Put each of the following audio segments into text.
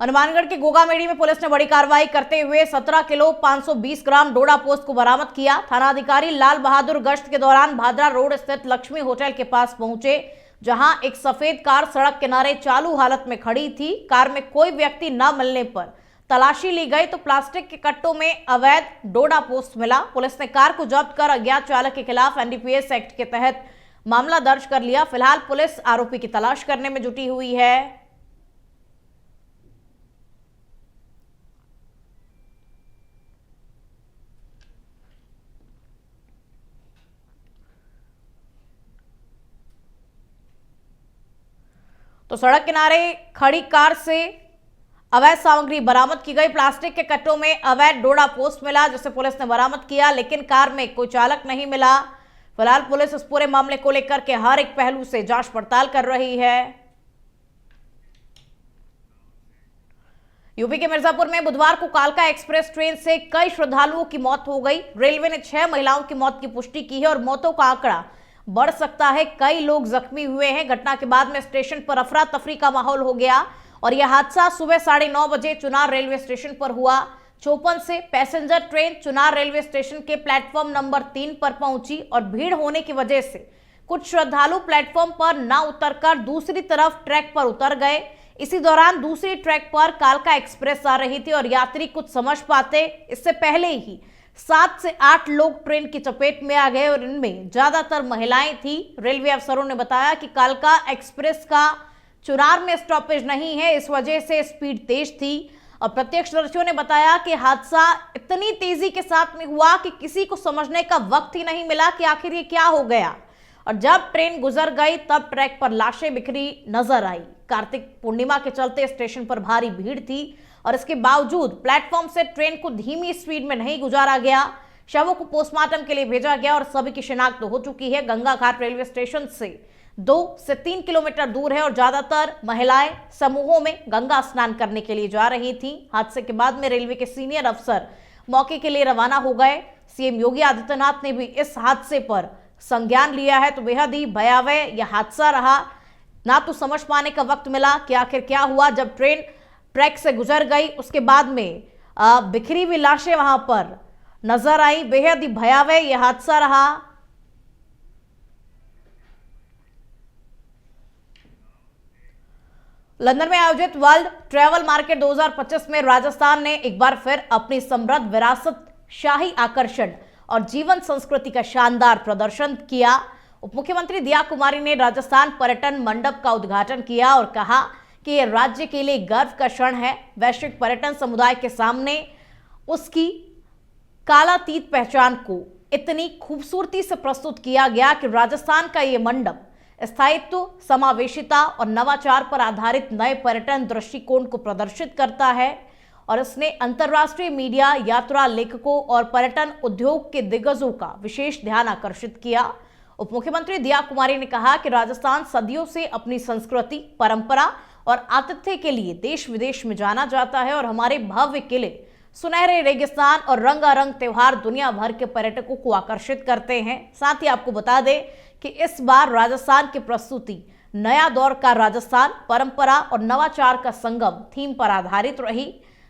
हनुमानगढ़ के गोगामेड़ी में पुलिस ने बड़ी कार्रवाई करते हुए 17 किलो 520 ग्राम डोडा पोस्त को बरामद किया। थानाधिकारी लाल बहादुर गश्त के दौरान भादरा रोड स्थित लक्ष्मी होटल के पास पहुंचे, जहां एक सफेद कार सड़क किनारे चालू हालत में खड़ी थी। कार में कोई व्यक्ति न मिलने पर तलाशी ली गई तो प्लास्टिक के कट्टों में अवैध डोडा पोस्त मिला। पुलिस ने कार को जब्त कर अज्ञात चालक के खिलाफ एनडीपीएस एक्ट के तहत मामला दर्ज कर लिया। फिलहाल पुलिस आरोपी की तलाश करने में जुटी हुई है। तो सड़क किनारे खड़ी कार से अवैध सामग्री बरामद की गई। प्लास्टिक के कट्टों में अवैध डोडा पोस्ट मिला, जिसे पुलिस ने बरामद किया, लेकिन कार में कोई चालक नहीं मिला। फिलहाल पुलिस इस पूरे मामले को लेकर के हर एक पहलू से जांच पड़ताल कर रही है। यूपी के मिर्जापुर में बुधवार को कालका एक्सप्रेस ट्रेन से कई श्रद्धालुओं की मौत हो गई। रेलवे ने 6 महिलाओं की मौत की पुष्टि की है और मौतों का आंकड़ा बढ़ सकता है। कई लोग जख्मी हुए हैं। घटना के बाद में स्टेशन पर अफरा तफरी का माहौल हो गया और यह हादसा सुबह 9:30 बजे चुनार रेलवे स्टेशन पर हुआ। 54 से passenger train Chunar railway station के प्लेटफॉर्म नंबर 3 पर पहुंची और भीड़ होने की वजह से कुछ श्रद्धालु प्लेटफॉर्म पर न उतरकर दूसरी तरफ ट्रैक पर उतर गए। इसी दौरान दूसरी ट्रैक पर कालका एक्सप्रेस आ रही थी और यात्री कुछ समझ पाते इससे पहले ही 7 से 8 लोग ट्रेन की चपेट में आ गए और इनमें ज्यादातर महिलाएं थी। रेलवे अफसरों ने बताया कि कालका एक्सप्रेस का चुनार में स्टॉपेज नहीं है, इस वजह से स्पीड तेज थी। और प्रत्यक्षदर्शियों ने बताया कि हादसा इतनी तेजी के साथ में हुआ कि किसी को समझने का वक्त ही नहीं मिला कि आखिर ये क्या हो गया। और जब ट्रेन गुजर गई तब ट्रैक पर लाशें बिखरी नजर आई। कार्तिक पूर्णिमा के चलते स्टेशन पर भारी भीड़ थी और इसके बावजूद प्लेटफॉर्म से ट्रेन को धीमी स्पीड में नहीं गुजारा गया। शवों को पोस्टमार्टम के लिए भेजा गया और सभी की शिनाख्त हो चुकी है। गंगा घाट रेलवे स्टेशन से 2 से 3 किलोमीटर दूर है और ज्यादातर महिलाएं समूहों में गंगा स्नान करने के लिए जा रही थीं। हादसे के बाद में रेलवे के सीनियर अफसर मौके के लिए रवाना हो गए। सीएम योगी आदित्यनाथ ने भी इस हादसे पर संज्ञान लिया है। तो बेहद ही भयावह यह हादसा रहा। ना तो समझ पाने का वक्त मिला कि आखिर क्या हुआ। जब ट्रेन ट्रैक से गुजर गई उसके बाद में बिखरी हुई लाशें वहां पर नजर आई। बेहद ही भयावह यह हादसा रहा। लंदन में आयोजित वर्ल्ड ट्रैवल मार्केट 2025 में राजस्थान ने एक बार फिर अपनी समृद्ध विरासत, शाही आकर्षण और जीवन संस्कृति का शानदार प्रदर्शन किया। उप मुख्यमंत्री दिया कुमारी ने राजस्थान पर्यटन मंडप का उद्घाटन किया और कहा कि यह राज्य के लिए गर्व का क्षण है। वैश्विक पर्यटन समुदाय के सामने उसकी कालातीत पहचान को इतनी खूबसूरती से प्रस्तुत किया गया कि राजस्थान का यह मंडप स्थायित्व, समावेशिता और नवाचार पर आधारित नए पर्यटन दृष्टिकोण को प्रदर्शित करता है और इसने अंतर्राष्ट्रीय मीडिया, यात्रा लेखकों और पर्यटन उद्योग के दिग्गजों का विशेष ध्यान आकर्षित किया। उप मुख्यमंत्री दिया कुमारी ने कहा कि राजस्थान सदियों से अपनी संस्कृति, परंपरा और आतिथ्य के लिए देश विदेश में जाना जाता है और हमारे भव्य किले, सुनहरे रेगिस्तान और रंगारंग त्योहार दुनिया भर के पर्यटकों को आकर्षित करते हैं। साथ ही आपको बता दें कि इस बार राजस्थान की प्रस्तुति नया दौर का राजस्थान, परंपरा और नवाचार का संगम थीम पर आधारित रही,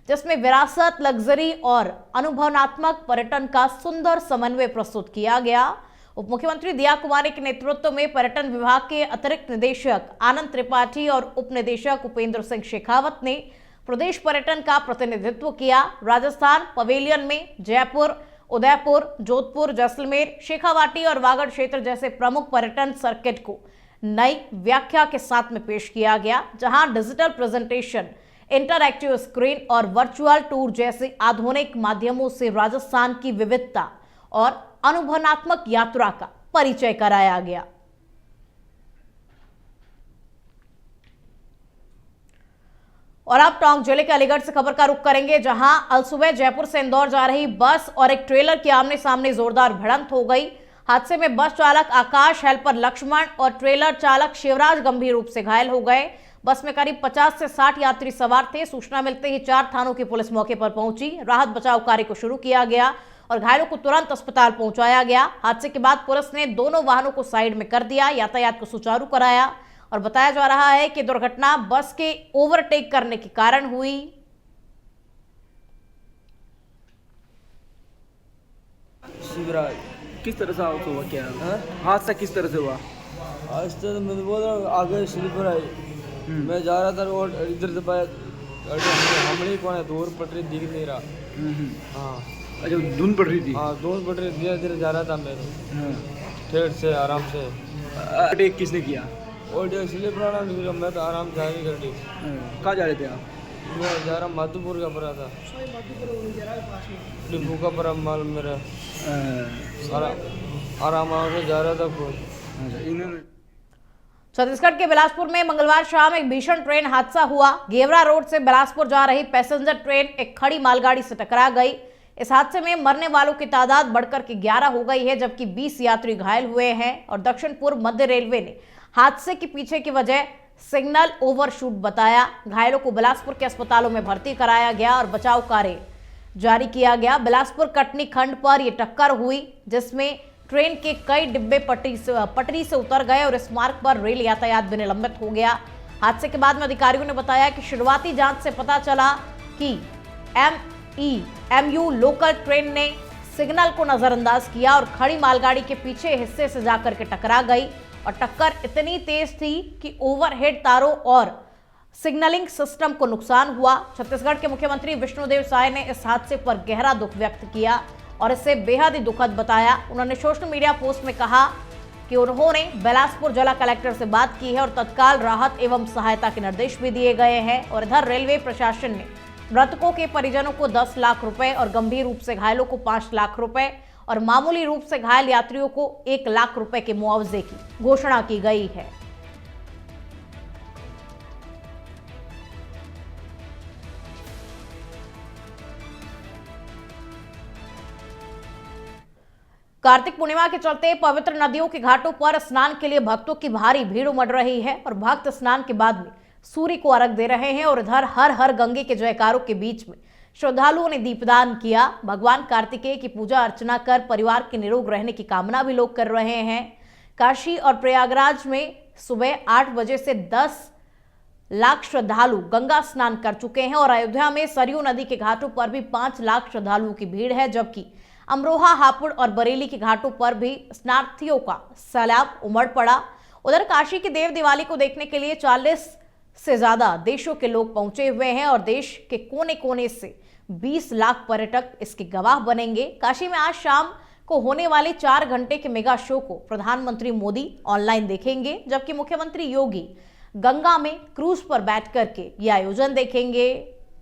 जिसमें विरासत, लग्जरी और अनुभवनात्मक पर्यटन का सुंदर समन्वय प्रस्तुत किया गया। उप मुख्यमंत्री दिया कुमारी के नेतृत्व में पर्यटन विभाग के अतिरिक्त निदेशक आनंद त्रिपाठी और उप निदेशक उपेंद्र सिंह शेखावत ने प्रदेश पर्यटन का प्रतिनिधित्व किया। राजस्थान पवेलियन में जयपुर, उदयपुर, जोधपुर, जैसलमेर, शेखावाटी और वागड़ क्षेत्र जैसे प्रमुख पर्यटन सर्किट को नई व्याख्या के साथ में पेश किया गया, जहां डिजिटल प्रेजेंटेशन, इंटरएक्टिव स्क्रीन और वर्चुअल टूर जैसे आधुनिक माध्यमों से राजस्थान की विविधता और अनुभवनात्मक यात्रा का परिचय कराया गया। और अब टोंक जिले के अलीगढ़ से खबर का रुख करेंगे, जहां अलसुबह जयपुर से इंदौर जा रही बस और एक ट्रेलर की आमने सामने जोरदार भिड़ंत हो गई। हादसे में बस चालक आकाश, हेल्पर लक्ष्मण और ट्रेलर चालक शिवराज गंभीर रूप से घायल हो गए। बस में करीब 50 से 60 यात्री सवार थे। सूचना मिलते ही 4 थानों की पुलिस मौके पर पहुंची। राहत बचाव कार्य को शुरू किया गया और घायलों को तुरंत अस्पताल पहुंचाया गया। हादसे के बाद पुलिस ने दोनों वाहनों को साइड में कर दिया, यातायात को सुचारू कराया। और बताया जा रहा है कि दुर्घटना बस के ओवरटेक करने के कारण हुई। शिवराज। किस तरह से आउट हुआ, क्या हाँ? हादसा किस तरह से हुआ? आज तो मैं बोल रहा हूँ आगे स्लीपर आई, मैं जा रहा था रोड इधर से हमने कौन है दूर पटरी दिख नहीं रहा। हाँ अच्छा, धुंध पड़ रही थी। हाँ धूल पटरी धीरे धीरे जा रहा था मैं तो ठेठ से आराम से। अटैक किसने किया? और जो स्लीपर आना निकला मैं तो आराम से आगे कर दी। कहाँ जा रहे थे आप? मैं जा रहा माधोपुर का परा था, डिपू का परा माल मेरा आराम से जा रहा था खुद। इन्होंने छत्तीसगढ़ के बिलासपुर में मंगलवार शाम एक भीषण ट्रेन हादसा हुआ। गेवरा रोड से बिलासपुर जा रही पैसेंजर ट्रेन एक खड़ी मालगाड़ी से टकरा गई। इस हादसे में मरने वालों की तादाद बढ़कर के 11 हो गई है, जबकि 20 यात्री घायल हुए हैं। और दक्षिण पूर्व मध्य रेलवे ने हादसे के पीछे की वजह सिग्नल ओवरशूट बताया। घायलों को बिलासपुर के अस्पतालों में भर्ती कराया गया और बचाव कार्य जारी किया गया। बिलासपुर कटनी खंड पर यह टक्कर हुई, जिसमें ट्रेन के कई डिब्बे पटरी से उतर गए और इस मार्ग पर रेल यातायात भी निलंबित हो गया। हादसे के बाद में अधिकारियों ने बताया कि शुरुआती जांच से पता चला कि MU लोकल ट्रेन ने सिग्नल को नजरअंदाज किया और खड़ी मालगाड़ी के पीछे हिस्से से जाकर के टकरा गई। और टक्कर इतनी तेज थी कि ओवरहेड तारों और सिग्नलिंग सिस्टम को नुकसान हुआ। छत्तीसगढ़ के मुख्यमंत्री विष्णुदेव साय ने इस हादसे पर गहरा दुख व्यक्त किया और इसे बेहद ही दुखद बताया। उन्होंने सोशल मीडिया पोस्ट में कहा कि उन्होंने बिलासपुर जिला कलेक्टर से बात की है और तत्काल राहत एवं सहायता के निर्देश भी दिए गए हैं। और इधर रेलवे प्रशासन ने मृतकों के परिजनों को 10 लाख रुपए और गंभीर रूप से घायलों को 5 लाख रुपए और मामूली रूप से घायल यात्रियों को 1 लाख रुपए के मुआवजे की घोषणा की गई है। कार्तिक पूर्णिमा के चलते पवित्र नदियों के घाटों पर स्नान के लिए भक्तों की भारी भीड़ उमड़ रही है और भक्त स्नान के बाद में सूर्य को अर्घ दे रहे हैं। और इधर हर हर गंगे के जयकारों के बीच में श्रद्धालुओं ने दीपदान किया। भगवान कार्तिकेय की पूजा अर्चना कर परिवार के निरोग रहने की कामना भी लोग कर रहे हैं। काशी और प्रयागराज में सुबह 8 बजे से 10 लाख श्रद्धालु गंगा स्नान कर चुके हैं और अयोध्या में सरयू नदी के घाटों पर भी 5 लाख श्रद्धालुओं की भीड़ है, जबकि अमरोहा, हापुड़ और बरेली के घाटों पर भी स्नानार्थियों का सैलाब उमड़ पड़ा। उधर काशी की देव दिवाली को देखने के लिए 40 से ज्यादा देशों के लोग पहुंचे हुए हैं और देश के कोने कोने से 20 लाख पर्यटक इसके गवाह बनेंगे। काशी में आज शाम को होने वाले 4 घंटे के मेगा शो को प्रधानमंत्री मोदी ऑनलाइन देखेंगे, जबकि मुख्यमंत्री योगी गंगा में क्रूज पर बैठ करके यह आयोजन देखेंगे।